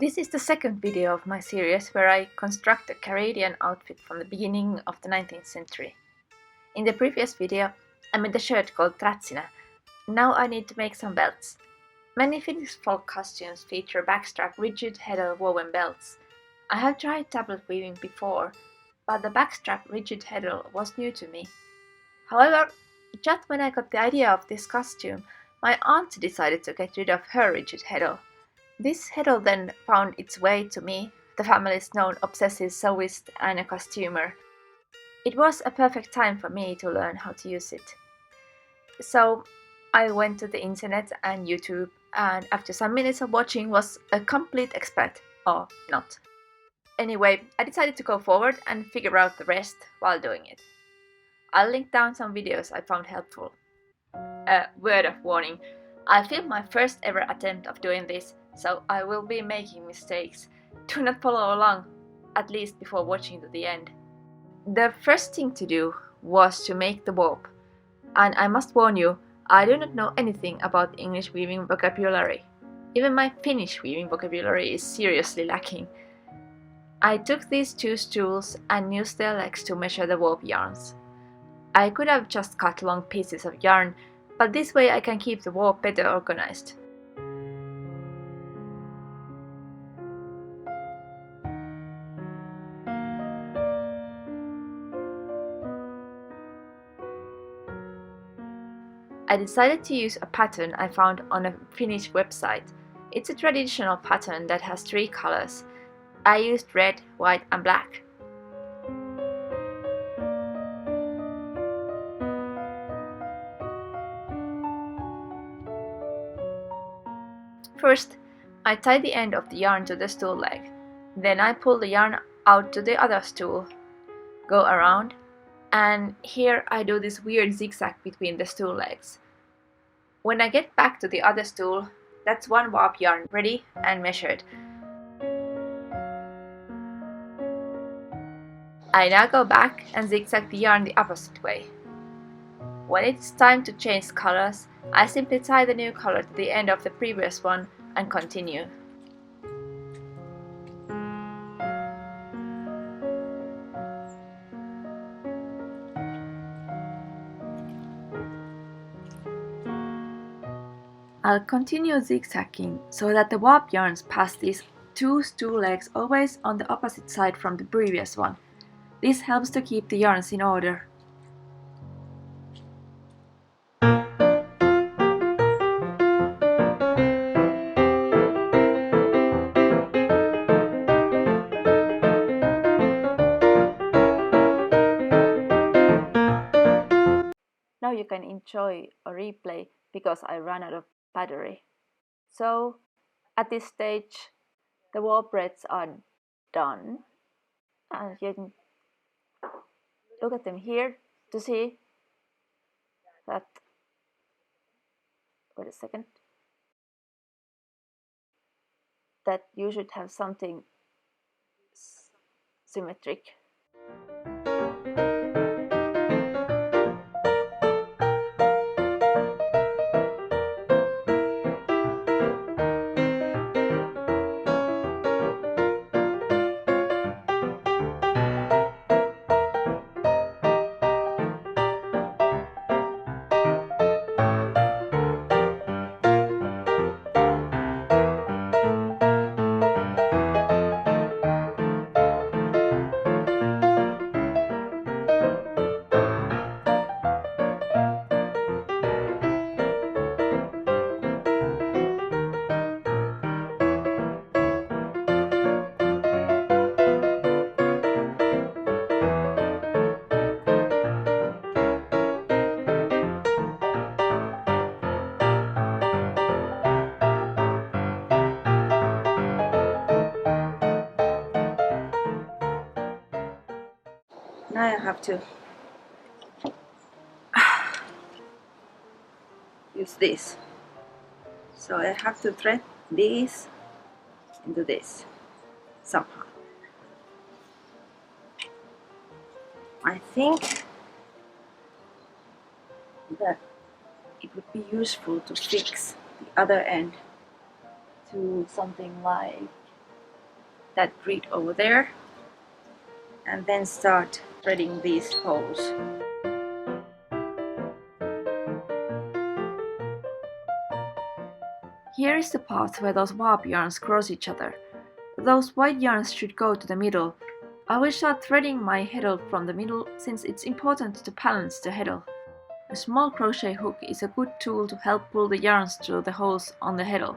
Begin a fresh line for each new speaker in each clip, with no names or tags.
This is the second video of my series where I construct a Karelian outfit from the beginning of the 19th century. In the previous video, I made a shirt called tratsina. Now I need to make some belts. Many Finnish folk costumes feature backstrap rigid heddle woven belts. I have tried tablet weaving before, but the backstrap rigid heddle was new to me. However, just when I got the idea of this costume, my aunt decided to get rid of her rigid heddle. This heddle then found its way to me, the family's known obsessive sewist and a costumer. It was a perfect time for me to learn how to use it. So I went to the internet and YouTube, and after some minutes of watching was a complete expert, or not. Anyway, I decided to go forward and figure out the rest while doing it. I'll link down some videos I found helpful. A word of warning, I filmed my first ever attempt of doing this, so I will be making mistakes. Do not follow along, at least before watching to the end. The first thing to do was to make the warp, and I must warn you, I do not know anything about English weaving vocabulary. Even my Finnish weaving vocabulary is seriously lacking. I took these two stools and used their legs to measure the warp yarns. I could have just cut long pieces of yarn, but this way I can keep the warp better organized. I decided to use a pattern I found on a Finnish website. It's a traditional pattern that has three colors. I used red, white and black. First, I tie the end of the yarn to the stool leg. Then I pull the yarn out to the other stool, go around, and here I do this weird zigzag between the stool legs. When I get back to the other stool, that's one warp yarn ready and measured. I now go back and zigzag the yarn the opposite way. When it's time to change colors, I simply tie the new color to the end of the previous one and continue. I'll continue zigzagging so that the warp yarns pass these two stool legs always on the opposite side from the previous one. This helps to keep the yarns in order. Now you can enjoy a replay because I ran out of battery. So at this stage the Wallbreads are done, and you can look at them here to see that, wait a second, that you should have something symmetric. Now I have to use this. So I have to thread this into this somehow. I think that it would be useful to fix the other end to something like that reed over there and then start threading these holes. Here is the part where those warp yarns cross each other. Those white yarns should go to the middle. I will start threading my heddle from the middle since it's important to balance the heddle. A small crochet hook is a good tool to help pull the yarns through the holes on the heddle.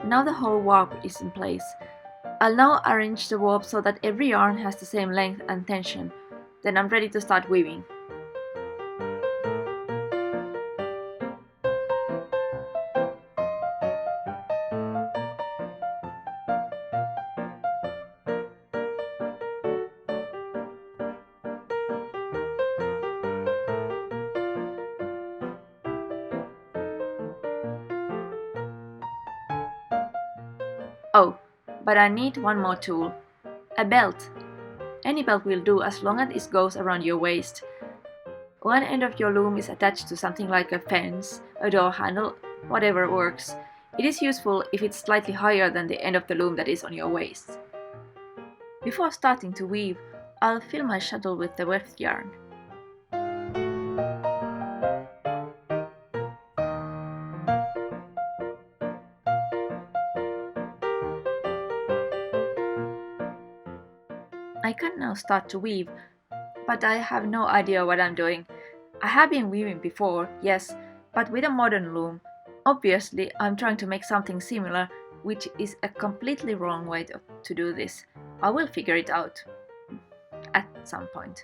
Now the whole warp is in place. I'll now arrange the warp so that every yarn has the same length and tension. Then I'm ready to start weaving. Oh, but I need one more tool. A belt. Any belt will do as long as it goes around your waist. One end of your loom is attached to something like a fence, a door handle, whatever works. It is useful if it's slightly higher than the end of the loom that is on your waist. Before starting to weave, I'll fill my shuttle with the weft yarn. I can now start to weave, but I have no idea what I'm doing. I have been weaving before, yes, but with a modern loom. Obviously, I'm trying to make something similar, which is a completely wrong way to do this. I will figure it out at some point.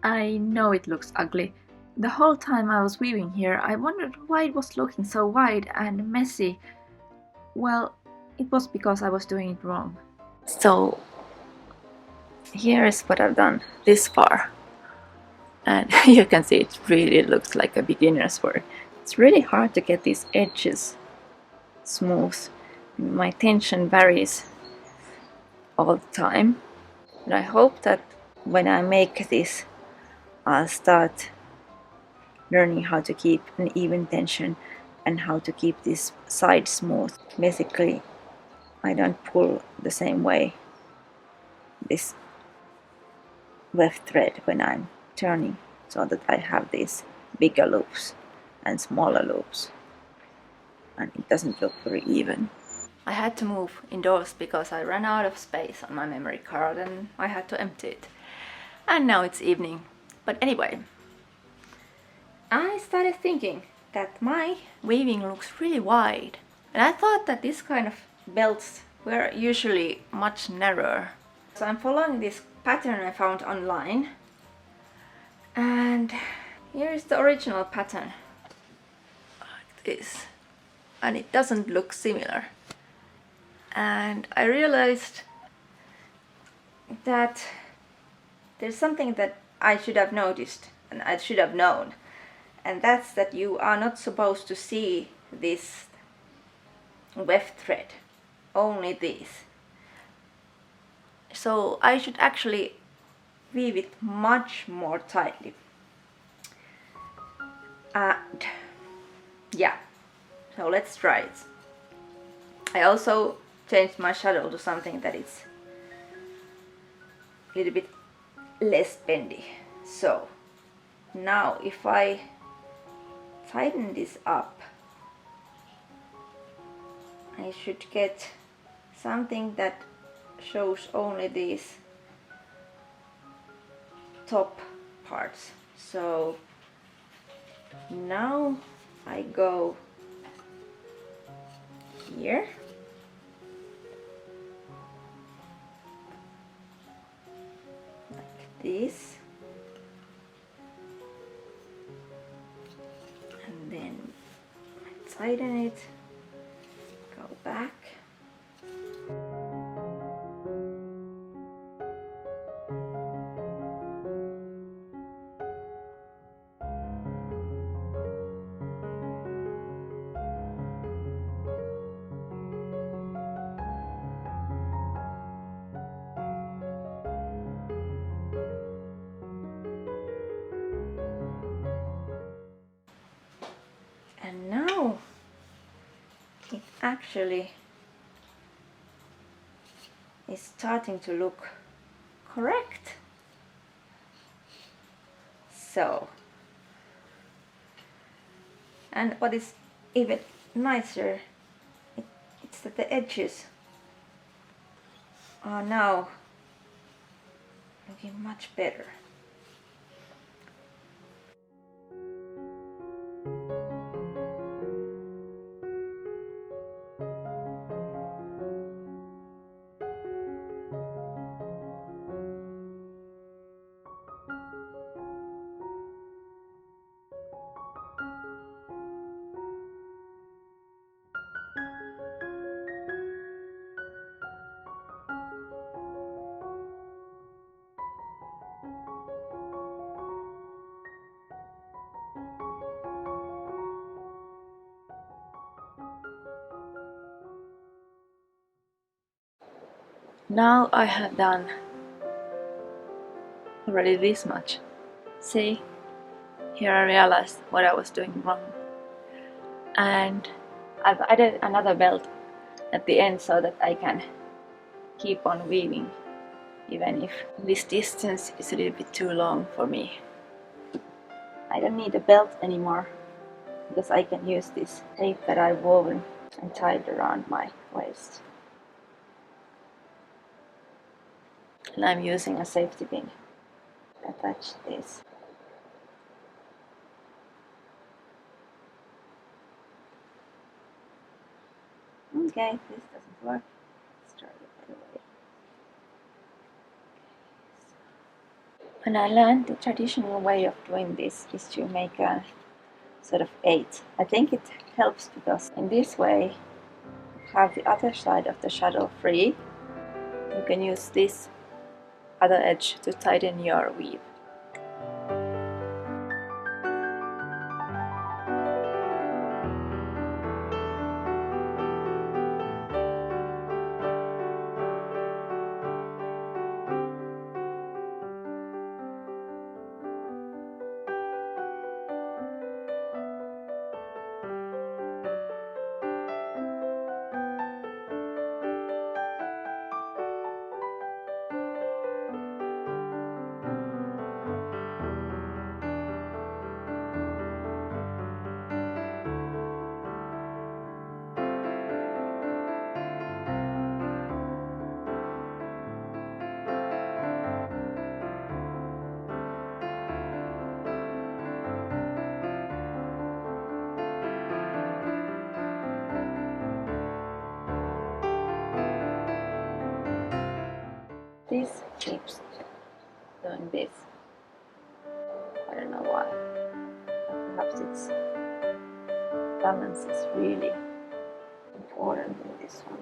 I know it looks ugly. The whole time I was weaving here, I wondered why it was looking so wide and messy. Well, it was because I was doing it wrong. So, here is what I've done this far. And you can see it really looks like a beginner's work. It's really hard to get these edges smooth. My tension varies all the time. But I hope that when I make this, I'll start learning how to keep an even tension and how to keep this side smooth. Basically, I don't pull the same way this weft thread when I'm turning, so that I have these bigger loops and smaller loops, and it doesn't look very even. I had to move indoors because I ran out of space on my memory card and I had to empty it. And now it's evening. But anyway, I started thinking that my weaving looks really wide. And I thought that this kind of belts were usually much narrower. So I'm following this pattern I found online. And here is the original pattern. Like this. And it doesn't look similar. And I realized that there's something that I should have noticed and I should have known, and that's that you are not supposed to see this weft thread, only these. So I should actually weave it much more tightly. And yeah, so let's try it. I also changed my shadow to something that is a little bit less bendy. So now if I tighten this up, I should get something that shows only these top parts. So now I go here, like this, and then I tighten it, go back. And now it actually is starting to look correct. So, and what is even nicer, it's that the edges are now looking much better. Now I have done already this much. See, here I realized what I was doing wrong. And I've added another belt at the end so that I can keep on weaving even if this distance is a little bit too long for me. I don't need a belt anymore because I can use this tape that I've woven and tied around my waist. And I'm using a safety pin to attach this. Okay, this doesn't work. Let's try it anyway. When I learned the traditional way of doing this is to make a sort of 8. I think it helps because in this way you have the other side of the shadow free. You can use this other edge to tighten your weave. This keeps doing this. I don't know why. But perhaps its balance is really important in this one.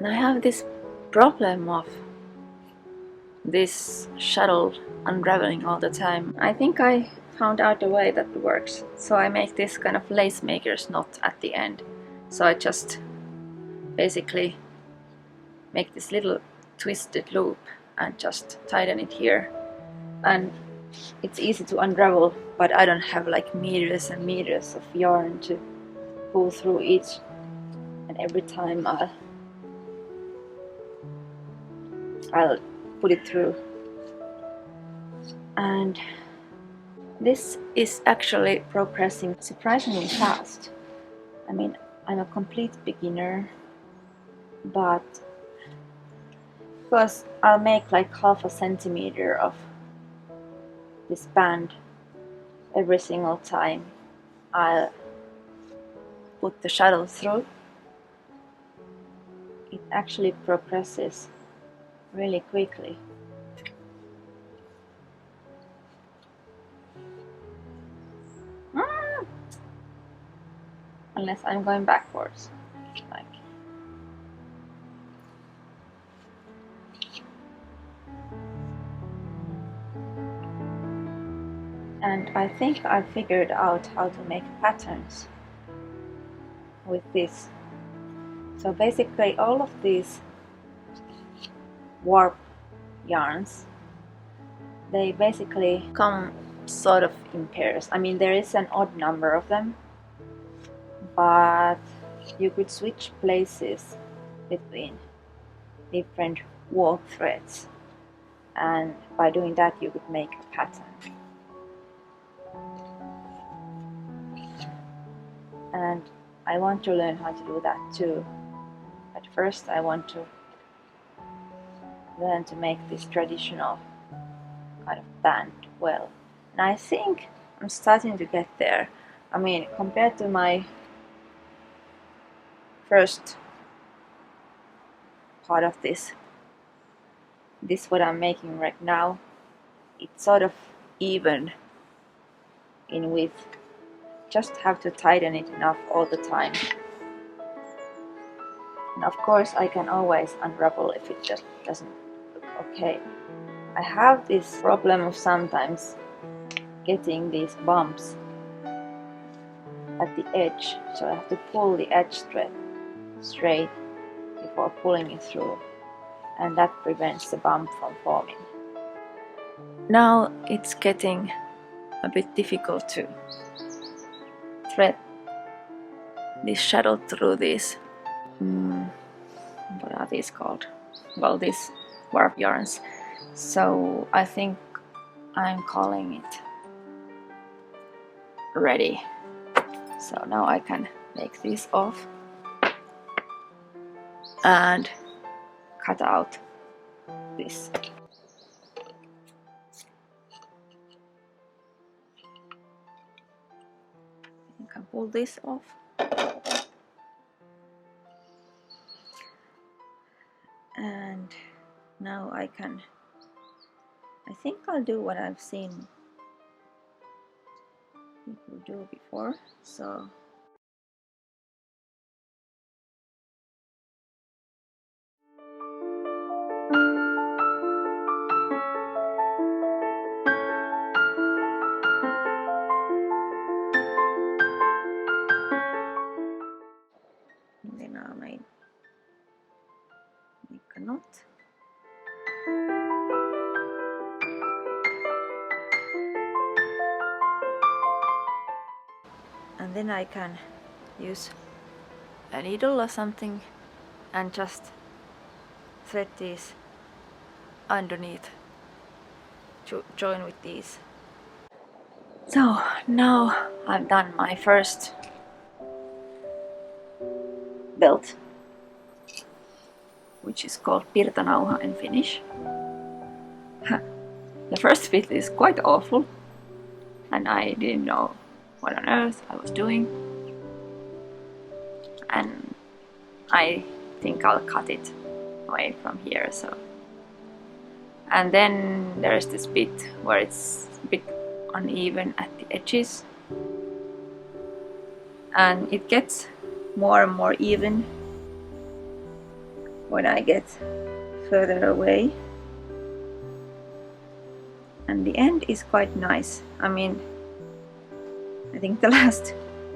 And I have this problem of this shuttle unraveling all the time. I think I found out a way that works. So I make this kind of lace maker's knot at the end. So I just basically make this little twisted loop and just tighten it here. And it's easy to unravel, but I don't have like meters and meters of yarn to pull through each and every time I'll put it through. And this is actually progressing surprisingly fast. I mean, I'm a complete beginner, but because I'll make like 1/2 centimeter of this band every single time I'll put the shuttle through, it actually progresses really quickly. Unless I'm going backwards, like. And I think I figured out how to make patterns with this. So basically all of these warp yarns, they basically come sort of in pairs. I mean, there is an odd number of them, but you could switch places between different warp threads, and by doing that you could make a pattern. And I want to learn how to do that too. But first I want to learn to make this traditional kind of band well. And I think I'm starting to get there. I mean, compared to my first part of this what I'm making right now, it's sort of even in width. Just have to tighten it enough all the time. And of course I can always unravel if it just doesn't look okay. I have this problem of sometimes getting these bumps at the edge, so I have to pull the edge thread straight before pulling it through, and that prevents the bump from forming. Now it's getting a bit difficult to thread this shuttle through these, what are these called? Well, these warp yarns. So I think I'm calling it ready. So now I can take these off and cut out this. You can pull this off. And now I think I'll do what I've seen people do before. So then I'll make a knot. And then I can use a needle or something and just thread these underneath to join with these. So now I've done my first belt, which is called pirtanauha in Finnish. The first bit is quite awful, and I didn't know what on earth I was doing, and I think I'll cut it away from here. So, and then there's this bit where it's a bit uneven at the edges, and it gets more and more even when I get further away. And the end is quite nice. I mean, I think the last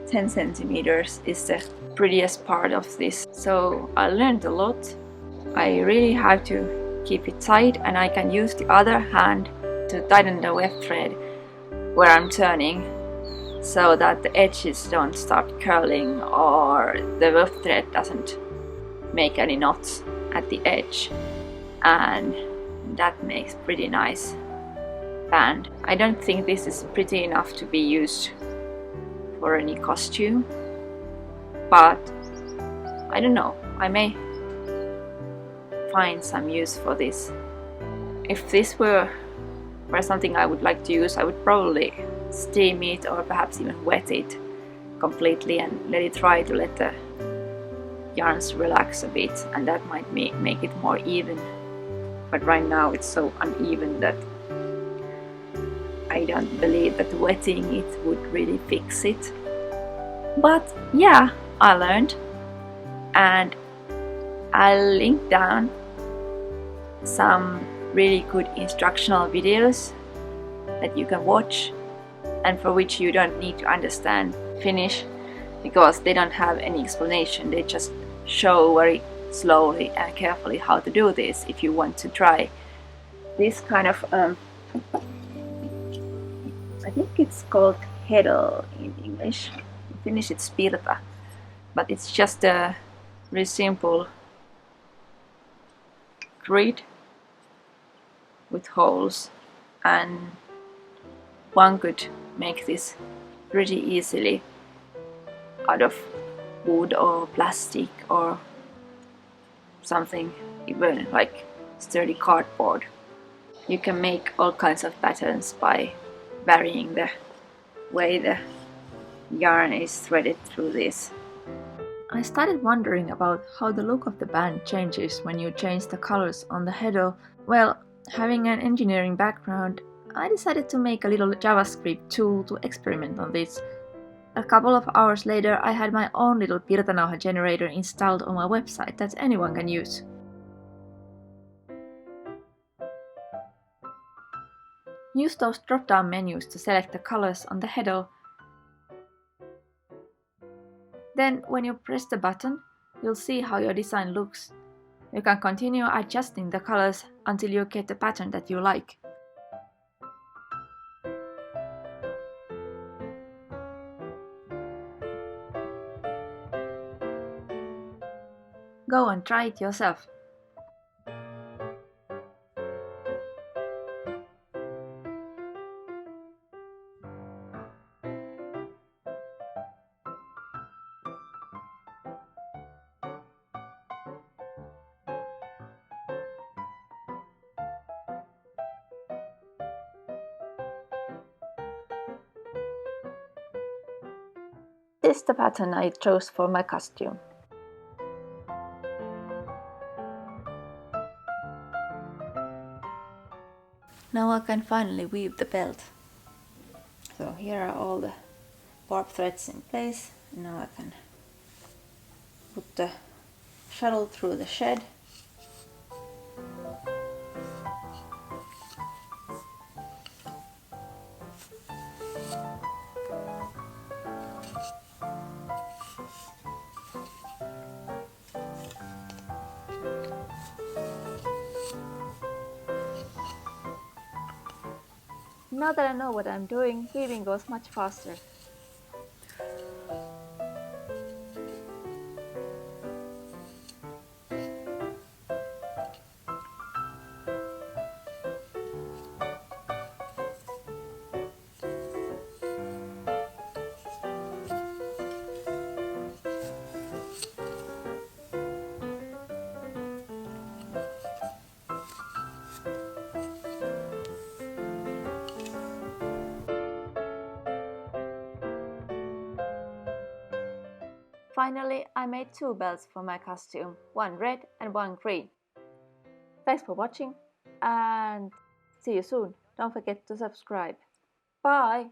10 centimeters is the prettiest part of this. So I learned a lot. I really have to keep it tight, and I can use the other hand to tighten the weft thread where I'm turning, so that the edges don't start curling or the weft thread doesn't make any knots at the edge, and that makes pretty nice band. I don't think this is pretty enough to be used for any costume, but I don't know, I may find some use for this. If this were something I would like to use, I would probably steam it or perhaps even wet it completely and let it dry to let the yarns relax a bit, and that might make it more even. But right now it's so uneven that I don't believe that wetting it would really fix it. But yeah, I learned, and I'll link down some really good instructional videos that you can watch, and for which you don't need to understand Finnish, because they don't have any explanation. They just show very slowly and carefully how to do this if you want to try this kind of I think it's called heddle in English. In Finnish it's pirta, but it's just a very simple grid with holes, and one could make this pretty easily out of wood or plastic or something, even like sturdy cardboard. You can make all kinds of patterns by varying the way the yarn is threaded through this. I started wondering about how the look of the band changes when you change the colors on the heddle. Well, having an engineering background, I decided to make a little JavaScript tool to experiment on this. A couple of hours later, I had my own little Piratanae generator installed on my website that anyone can use. Use those drop-down menus to select the colors on the heddle. Then, when you press the button, you'll see how your design looks. You can continue adjusting the colors until you get the pattern that you like. Go and try it yourself. This is the pattern I chose for my costume. Now I can finally weave the belt. So here are all the barb threads in place. Now I can put the shuttle through the shed. Now that I know what I'm doing, weaving goes much faster. Finally, I made two belts for my costume, one red and one green. Thanks for watching, and see you soon. Don't forget to subscribe. Bye!